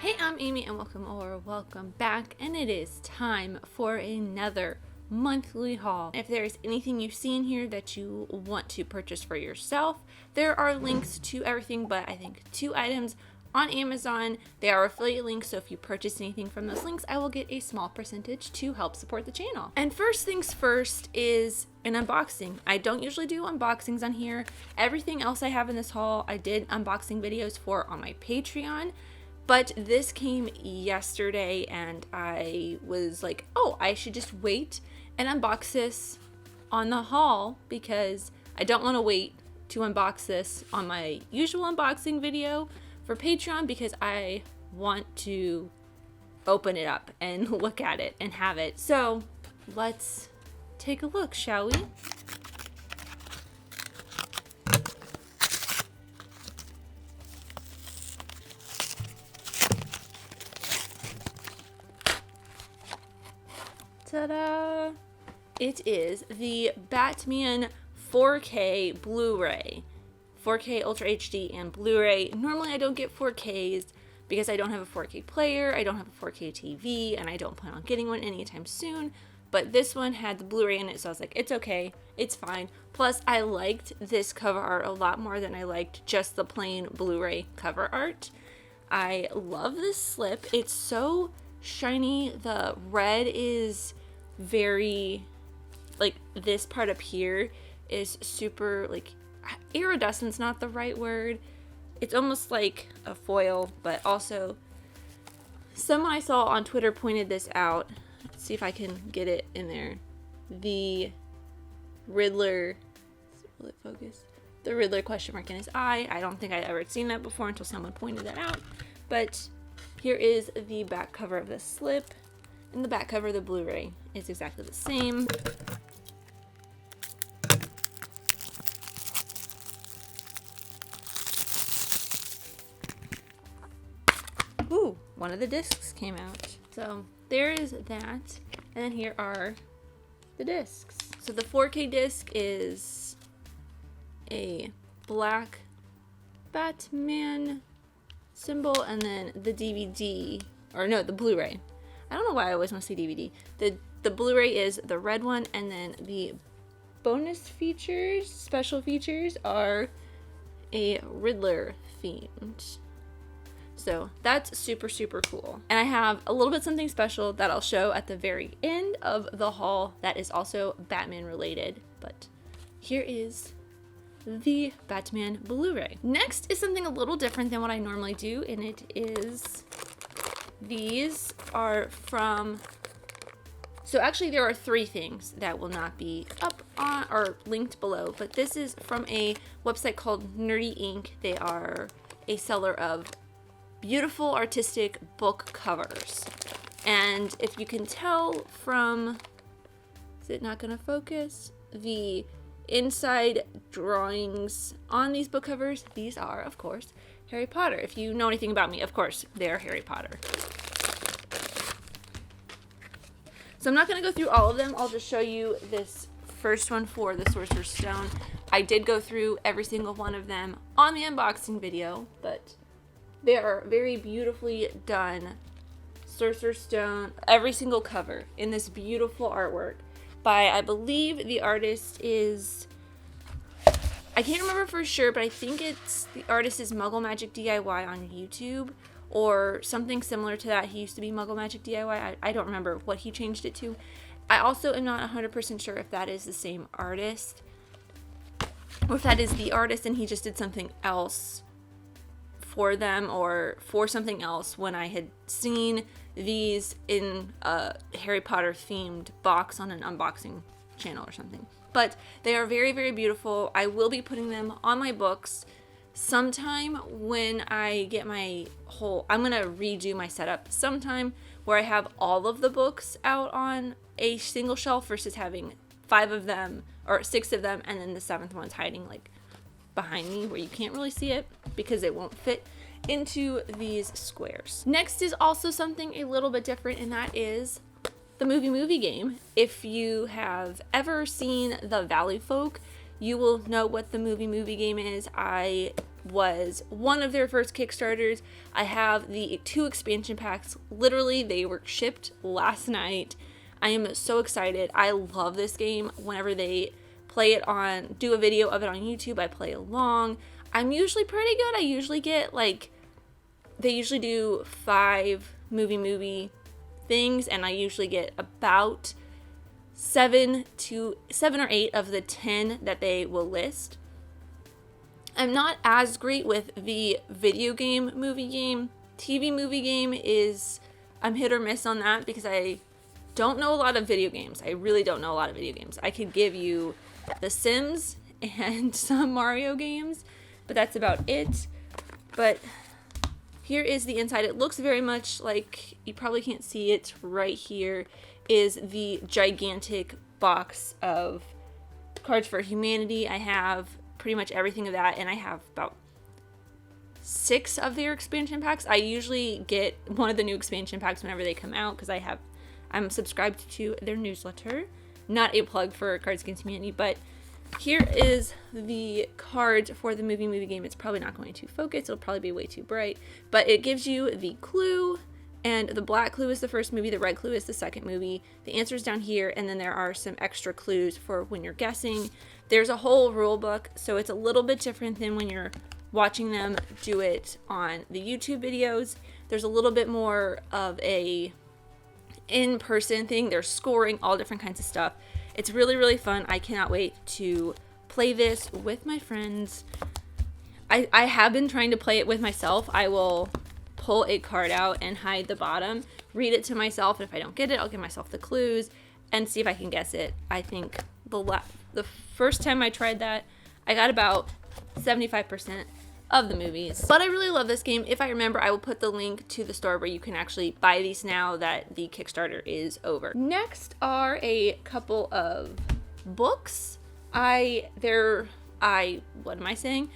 Hey, I'm Amy and welcome back, and it is time for another monthly haul. If there's anything you see in here that you want to purchase for yourself, there are links to everything but I think 2 items on Amazon. They are affiliate links, so if you purchase anything from those links, I will get a small percentage to help support the channel. And first things first is an unboxing. I don't usually do unboxings on here. Everything else I have in this haul, I did unboxing videos for on my Patreon. But this came yesterday and I was like, oh, I should just wait and unbox this on the haul because I don't want to wait to unbox this on my usual unboxing video for Patreon because I want to open it up and look at it and have it. So let's take a look, shall we? Ta-da! It is the Batman 4K Blu-ray. 4K Ultra HD and Blu-ray. Normally I don't get 4Ks because I don't have a 4K player, I don't have a 4K TV, and I don't plan on getting one anytime soon. But this one had the Blu-ray in it, so I was like, it's okay, it's fine. Plus, I liked this cover art a lot more than I liked just the plain Blu-ray cover art. I love this slip. It's so shiny. The red is very, like, this part up here is super, like, iridescent's not the right word. It's almost like a foil, but also someone I saw on Twitter pointed this out. Let's see if I can get it in there. The Riddler, will it focus? The Riddler question mark in his eye. I don't think I'd ever seen that before until someone pointed that out. But here is the back cover of the slip, and the back cover of the Blu-ray is exactly the same. Ooh, one of the discs came out. So there is that, and then here are the discs. So the 4K disc is a black Batman symbol, and then the DVD, or no, the Blu-ray. I don't know why I always want to say DVD. The Blu-ray is the red one, and then the bonus features, special features, are a Riddler themed. So that's super, super cool. And I have a little bit something special that I'll show at the very end of the haul that is also Batman related. But here is the Batman Blu-ray. Next is something a little different than what I normally do, and it is, these are from, so actually there are 3 things that will not be up on or linked below, but this is from a website called Nerdy Ink. They are a seller of beautiful artistic book covers. And if you can tell from, is it not gonna focus? The inside drawings on these book covers, these are, of course, Harry Potter. If you know anything about me, of course, they are Harry Potter. So I'm not going to go through all of them. I'll just show you this first one for the Sorcerer's Stone. I did go through every single one of them on the unboxing video, but they are very beautifully done. Sorcerer's Stone, every single cover in this beautiful artwork by, I believe the artist is, I can't remember for sure, but I think it's, the artist is Muggle Magic DIY on YouTube or something similar to that. He used to be Muggle Magic DIY. I don't remember what he changed it to. I also am not 100% sure if that is the same artist or if that is the artist and he just did something else for them or for something else when I had seen these in a Harry Potter themed box on an unboxing channel or something. But they are very, very beautiful. I will be putting them on my books sometime when I get my whole, I'm gonna redo my setup sometime where I have all of the books out on a single shelf versus having 5 of them or 6 of them and then the 7th one's hiding like behind me where you can't really see it because it won't fit into these squares. Next is also something a little bit different, and that is the movie game. If you have ever seen The Valley Folk, you will know what the movie game is. I was one of their first Kickstarters. I have the 2 expansion packs. Literally, they were shipped last night. I am so excited. I love this game. Whenever they do a video of it on YouTube, I play along. I'm usually pretty good. I usually get they usually do 5 movie things, and I usually get about 7 or 8 of the 10 that they will list. I'm not as great with the video game, movie game. TV movie game I'm hit or miss on that because I don't know a lot of video games. I really don't know a lot of video games. I could give you The Sims and some Mario games, but that's about it. But here is the inside. It looks very much like, you probably can't see it right here, is the gigantic box of Cards for Humanity. I have pretty much everything of that, and I have about 6 of their expansion packs. I usually get one of the new expansion packs whenever they come out because I'm subscribed to their newsletter. Not a plug for Cards Against Humanity, but here is the cards for the movie game. It's probably not going to focus. It'll probably be way too bright, but it gives you the clue, and the black clue is the first movie, the red clue is the second movie. The answer's down here, and then there are some extra clues for when you're guessing. There's a whole rule book, so it's a little bit different than when you're watching them do it on the YouTube videos. There's a little bit more of a in-person thing. They're scoring all different kinds of stuff. It's really, really fun. I cannot wait to play this with my friends. I have been trying to play it with myself. I will pull a card out and hide the bottom, read it to myself, and if I don't get it, I'll give myself the clues and see if I can guess it. I think the first time I tried that, I got about 75% of the movies. But I really love this game. If I remember, I will put the link to the store where you can actually buy these now that the Kickstarter is over. Next are a couple of books. What am I saying?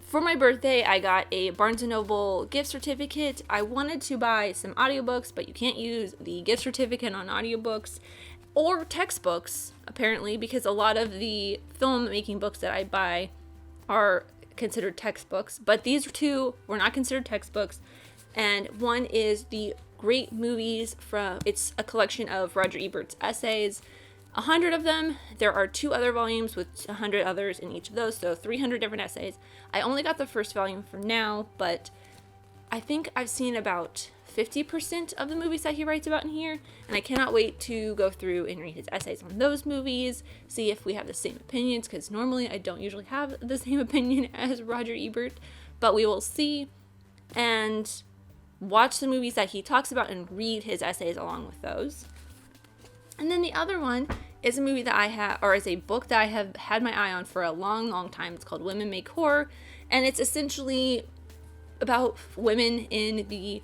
For my birthday, I got a Barnes & Noble gift certificate. I wanted to buy some audiobooks, but you can't use the gift certificate on audiobooks or textbooks, apparently, because a lot of the filmmaking books that I buy are considered textbooks, but these 2 were not considered textbooks. And one is the Great Movies it's a collection of Roger Ebert's essays, 100 of them. There are 2 other volumes with 100 others in each of those, so 300 different essays. I only got the first volume for now, but I think I've seen about 50% of the movies that he writes about in here, and I cannot wait to go through and read his essays on those movies, see if we have the same opinions, because normally I don't usually have the same opinion as Roger Ebert, but we will see, and watch the movies that he talks about and read his essays along with those. And then the other one is a movie that is a book that I have had my eye on for a long, long time. It's called Women Make Horror, and it's essentially about women in the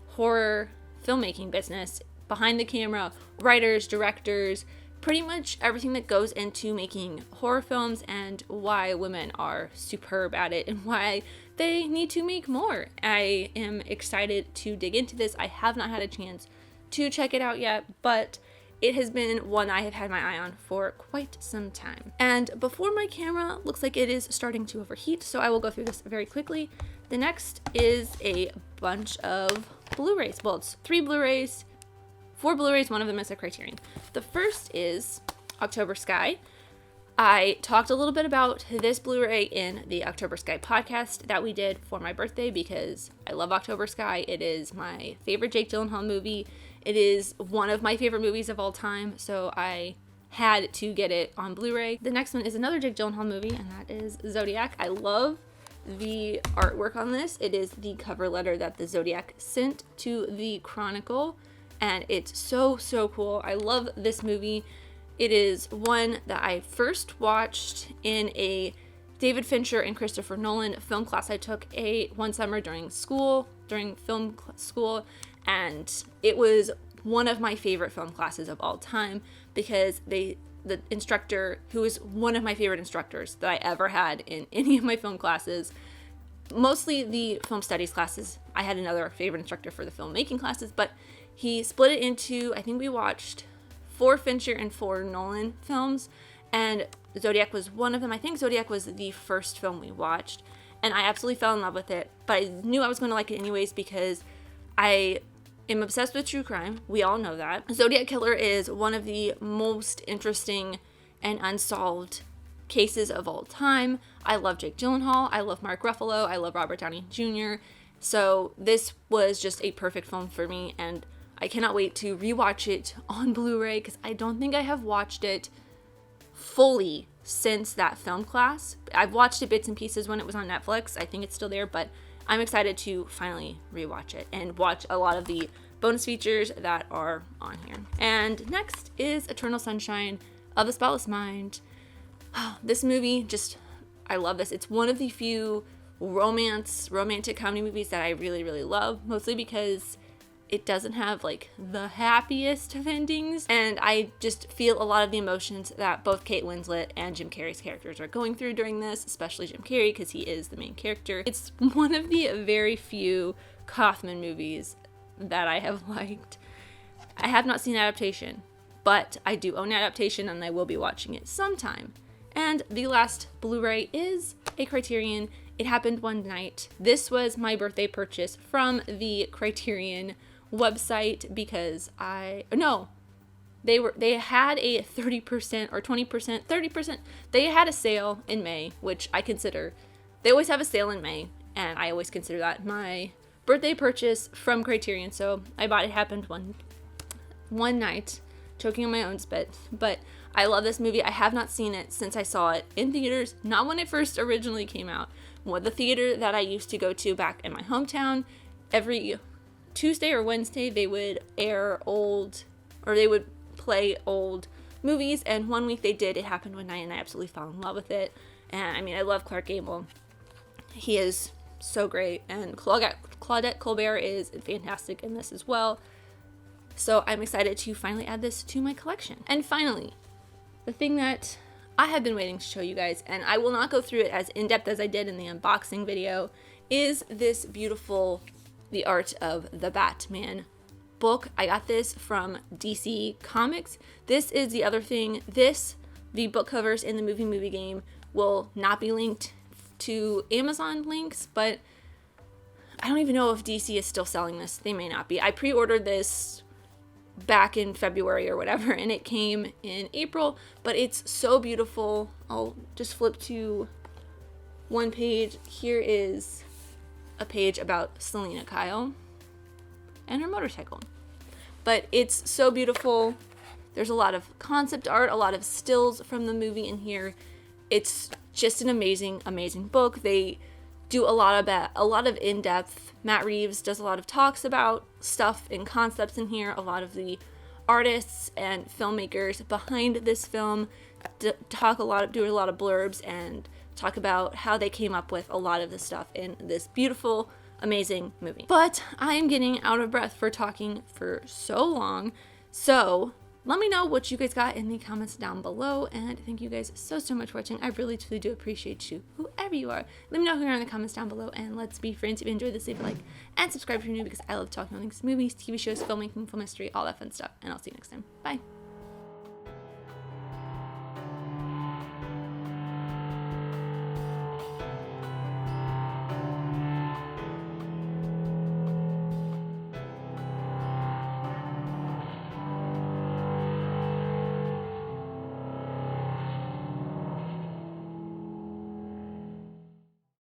horror filmmaking business, behind the camera, writers, directors, pretty much everything that goes into making horror films, and why women are superb at it and why they need to make more. I am excited to dig into this. I have not had a chance to check it out yet, but it has been one I have had my eye on for quite some time. And before my camera looks like it is starting to overheat, so I will go through this very quickly. The next is a bunch of Blu-rays. Well, it's 3 Blu-rays, 4 Blu-rays, one of them is a Criterion. The first is October Sky. I talked a little bit about this Blu-ray in the October Sky podcast that we did for my birthday because I love October Sky. It is my favorite Jake Gyllenhaal movie. It is one of my favorite movies of all time, so I had to get it on Blu-ray. The next one is another Jake Gyllenhaal movie, and that is Zodiac. I love the artwork on this. It is the cover letter that the Zodiac sent to the Chronicle, and it's so, so cool. I love this movie. It is one that I first watched in a David Fincher and Christopher Nolan film class I took one summer during film school, and it was one of my favorite film classes of all time because the instructor, who is one of my favorite instructors that I ever had in any of my film classes, mostly the film studies classes. I had another favorite instructor for the filmmaking classes, but he split it into, I think we watched 4 Fincher and 4 Nolan films, and Zodiac was one of them. I think Zodiac was the first film we watched, and I absolutely fell in love with it. But I knew I was going to like it anyways because I am obsessed with true crime. We all know that. Zodiac Killer is one of the most interesting and unsolved cases of all time. I love Jake Gyllenhaal. I love Mark Ruffalo. I love Robert Downey Jr. So this was just a perfect film for me, and I cannot wait to rewatch it on Blu-ray because I don't think I have watched it fully since that film class. I've watched it bits and pieces when it was on Netflix. I think it's still there, but I'm excited to finally rewatch it and watch a lot of the bonus features that are on here. And next is Eternal Sunshine of the Spotless Mind. This movie, I love this. It's one of the few romantic comedy movies that I really, really love, mostly because it doesn't have like the happiest of endings, and I just feel a lot of the emotions that both Kate Winslet and Jim Carrey's characters are going through during this, especially Jim Carrey because he is the main character. It's one of the very few Kaufman movies that I have liked. I have not seen adaptation, but I do own adaptation and I will be watching it sometime. And the last Blu-ray is a Criterion. It happened one night. This was my birthday purchase from the Criterion website because they had a 30% or 20%, 30%. They had a sale in May, which I consider, they always have a sale in May, and I always consider that my birthday purchase from Criterion. So I bought it. Happened one night, choking on my own spit. But I love this movie. I have not seen it since I saw it in theaters, not when it first originally came out. The theater that I used to go to back in my hometown, every Tuesday or Wednesday they would play old movies, and one week they did. It happened one night and I absolutely fell in love with it. And I mean, I love Clark Gable. He is so great, and Claudette Colbert is fantastic in this as well. So I'm excited to finally add this to my collection. And finally, the thing that I have been waiting to show you guys, and I will not go through it as in-depth as I did in the unboxing video, is this beautiful The Art of the Batman book. I got this from DC Comics. This is the other thing. The book covers in the movie game will not be linked to Amazon links, but I don't even know if DC is still selling this. They may not be. I pre-ordered this back in February or whatever, and it came in April, but it's so beautiful. I'll just flip to one page. Here is a page about Selena Kyle and her motorcycle, but it's so beautiful. There's a lot of concept art, a lot of stills from the movie in here. It's just an amazing book. They do a lot of in-depth. Matt Reeves does a lot of talks about stuff and concepts in here. A lot of the artists and filmmakers behind this film do a lot of blurbs and talk about how they came up with a lot of the stuff in this beautiful, amazing movie. But I am getting out of breath for talking for so long, so let me know what you guys got in the comments down below, and thank you guys so much for watching. I really truly do appreciate you, whoever you are. Let me know who you are in the comments down below, and let's be friends. If you enjoyed this, leave a like and subscribe if you're new, because I love talking about things, movies, TV shows, filmmaking, film history, all that fun stuff, and I'll see you next time. Bye.